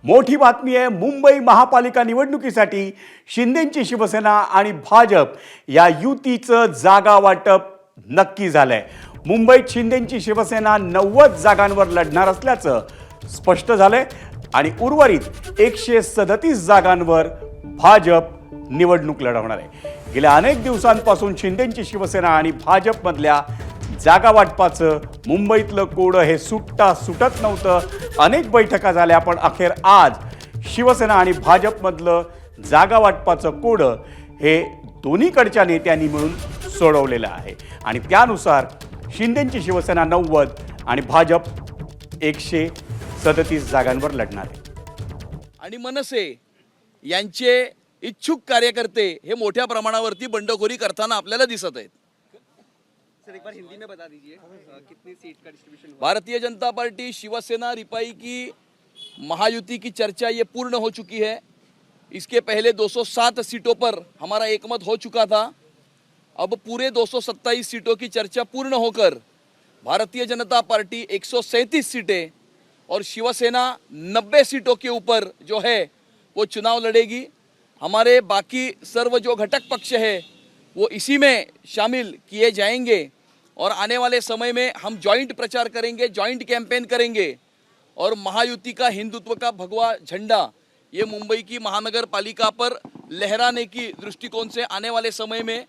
मोठी बातमी आहे। मुंबई महापालिका निवडणुकीसाठी शिंदेंची शिवसेना आणि भाजप या युतीचं जागा वाटप नक्की झालंय। मुंबईत शिंदेंची शिवसेना 90 जागांवर लढणार असल्याचं स्पष्ट झालंय आणि उर्वरित 137 जागांवर भाजप निवडणूक लढवणार आहे। गेल्या अनेक दिवसांपासून शिंदेंची शिवसेना आणि भाजपमधल्या जागा वाटपाचं मुंबईतलं कोडं हे सुटत नव्हतं। अनेक बैठका झाल्या पण अखेर आज शिवसेना आणि भाजपमधलं जागा वाटपाचं कोडं हे दोन्हीकडच्या नेत्यांनी मिळून सोडवलेलं आहे आणि त्यानुसार शिंदेंची शिवसेना 90 आणि भाजप 137 जागांवर लढणार आहे। आणि मनसे यांचे इच्छुक कार्यकर्ते हे मोठ्या प्रमाणावरती बंडखोरी करताना आपल्याला दिसत आहेत। सर एक बार हिंदी में बता दीजिए कितनी सीट का डिस्ट्रीब्यूशन हुआ? भारतीय जनता पार्टी शिवसेना रिपाई की महायुति की चर्चा ये पूर्ण हो चुकी है। इसके पहले 207 सीटों पर हमारा एकमत हो चुका था। अब पूरे 227 सीटों की चर्चा पूर्ण होकर भारतीय जनता पार्टी 137 सीटें और शिवसेना 90 सीटों के ऊपर जो है वो चुनाव लड़ेगी। हमारे बाकी सर्व जो घटक पक्ष है वो इसी में शामिल किए जाएंगे और आने वाले समय में हम जॉइंट प्रचार करेंगे, जॉइंट कैंपेन करेंगे और महायुति का हिंदुत्व का भगवा झंडा ये मुंबई की महानगर पालिका पर लहराने की दृष्टिकोण से आने वाले समय में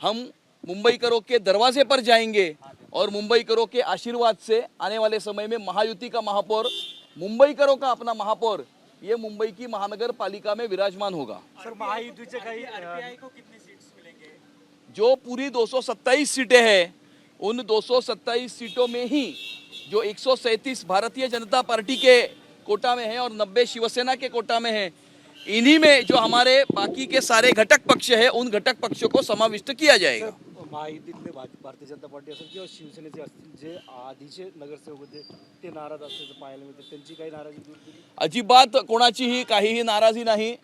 हम मुंबईकरों के दरवाजे पर जाएंगे और मुंबईकरों के आशीर्वाद से आने वाले समय में महायुति का महापौर, मुंबईकरों का अपना महापौर ये मुंबई की महानगर पालिका में विराजमान होगा। सर महायुति से कहीं आरपीआई को कितनी सीट्स मिलेंगे? जो पूरी 227 सीटें हैं उन 227 सीटों में ही जो 137 भारतीय जनता पार्टी के कोटा में है और 90 शिवसेना के कोटा में है, इन्हीं में जो हमारे बाकी के सारे घटक पक्ष है उन घटक पक्षों को समाविष्ट किया जाएगा। महायुतीतले भारतीय जनता पार्टी असेल किंवा शिवसेनेचे असतील जे आधीचे नगरसेवक होते ते नाराज असल्याचं पाहायला मिळतं, त्यांची काही नाराजी दूर केली? अजिबात कोणाचीही काहीही नाराजी नाही।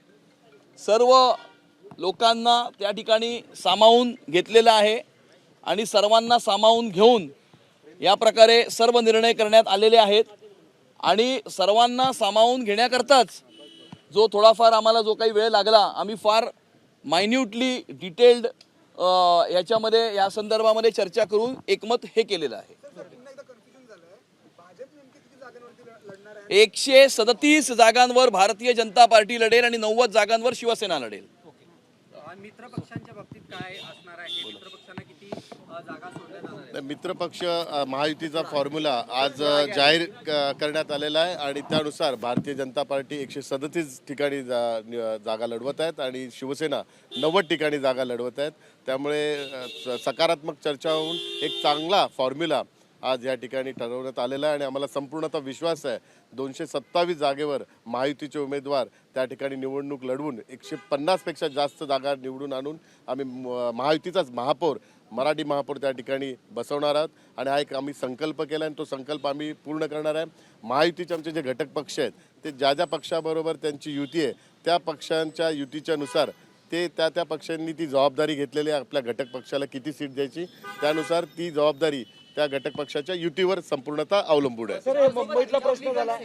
सर्व लोकांना त्या ठिकाणी सामावून घेतलेलं आहे आणि सर्वांना सामावून घेऊन या प्रकारे सर्व निर्णय करण्यात आलेले आहेत आणि सर्वांना सामावून घेण्याकरताच जो थोडाफार आम्हाला जो काही वेळ लागला, आम्ही फार मायन्यूटली डिटेल्ड याच्यामध्ये या संदर्भामध्ये चर्चा करून एकमत हे केलेलं आहे। 137 जागांवर भारतीय जनता पार्टी लढेल आणि 90 जागांवर शिवसेना लढेल। मित्र पक्षांच्या बाबतीत काय असणार आहे? मित्र पक्षांना किती जागा सोडल्या जाणार आहेत? मित्रपक्ष महायुतीचा फॉर्म्युला आज जाहीर करण्यात आलेला आहे आणि त्यानुसार भारतीय जनता पार्टी 137 ठिकाणी जागा लढवत आहेत आणि शिवसेना 90 ठिकाणी जागा लढवत आहेत। त्यामुळे सकारात्मक चर्चा होऊन एक चांगला फॉर्म्युला आज या ठिकाणी ठरवण्यात आलेला आहे आणि आम्हाला संपूर्णतः विश्वास आहे 227 जागेवर महायुतीचे उमेदवार त्या ठिकाणी निवडणूक लढवून 150 पेक्षा जास्त जागा निवडून आणून आम्ही महायुतीचाच महापौर, मराठी महापौर त्या ठिकाणी बसवणार आहोत आणि हा एक आम्ही संकल्प केला आणि तो संकल्प आम्ही पूर्ण करणार आहे। महायुतीचे आमचे जे घटक पक्ष आहेत ते ज्या ज्या पक्षाबरोबर त्यांची युती आहे त्या पक्षांच्या युतीच्या नुसार ते त्या पक्षांनी ती जबाबदारी घेतलेली आहे। आपल्या घटक पक्षाला किती सीट द्यायची त्यानुसार ती जबाबदारी त्या घटक पक्षाच्या युतीवर संपूर्णतः अवलंबून आहे। सर मुंबईतला प्रश्न झाला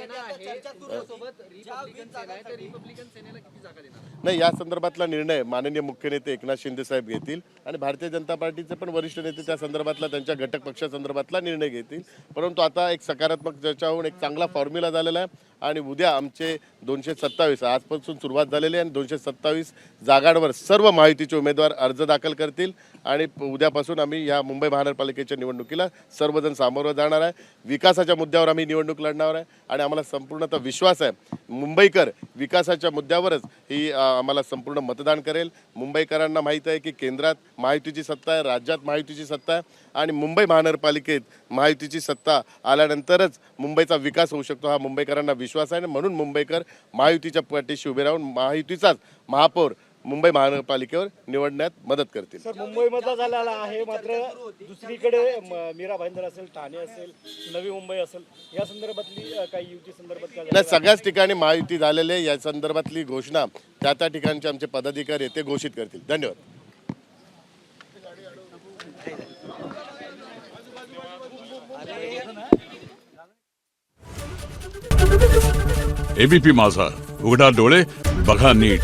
नाही, या संदर्भातला निर्णय माननीय मुख्य नेते एकनाथ शिंदे साहेब घेतील आणि भारतीय जनता पार्टीचे पण वरिष्ठ नेते त्या संदर्भातला त्यांच्या घटक पक्षासंदर्भातला निर्णय घेतील। परंतु आता एक सकारात्मक चर्चा होऊन एक चांगला फॉर्म्युला झालेला आहे आणि उद्या आमचे 227 आजपासून सुरुवात झालेली आहे आणि 227 जागांवर सर्व महायुतीचे उमेदवार अर्ज दाखल करतील आणि उद्यापासून आम्ही या मुंबई महानगरपालिकेच्या निवडणुकीला सर्वजण सामोरं जाणार आहे। विकासाच्या मुद्द्यावर आम्ही निवडणूक लढणार आहे आणि आम्हाला संपूर्णतः विश्वास आहे मुंबईकर विकासाच्या मुद्द्यावरच ही आम्हाला संपूर्ण मतदान करेल। मुंबईकरांना माहीत आहे की केंद्रात महायुतीची सत्ता आहे, राज्यात महायुतीची सत्ता आहे आणि मुंबई महानगरपालिकेत महायुतीची सत्ता आल्यानंतरच मुंबईचा विकास होऊ शकतो हा मुंबईकरांना विश्वास आहे। म्हणून मुंबईकर महायुतीच्या पाठीशी उभे राहून महायुतीचाच महापौर मुंबई महानगरपालिकेवर निवडण्यात मदत करतील। सर मुंबईमधला झालेला आहे, मात्र दुसरीकडे मीरा भाईंदर असेल, ठाणे असेल, नवी मुंबई असेल या संदर्भातली काही युती संदर्भात काय नाही, सगळ्याच ठिकाणी महायुती झालेले या संदर्भातली घोषणा त्या ठिकाणचे आमचे पदाधिकारी ते घोषित करतील। धन्यवाद। एबीपी माझा, उघडा डोळे बघा नीट.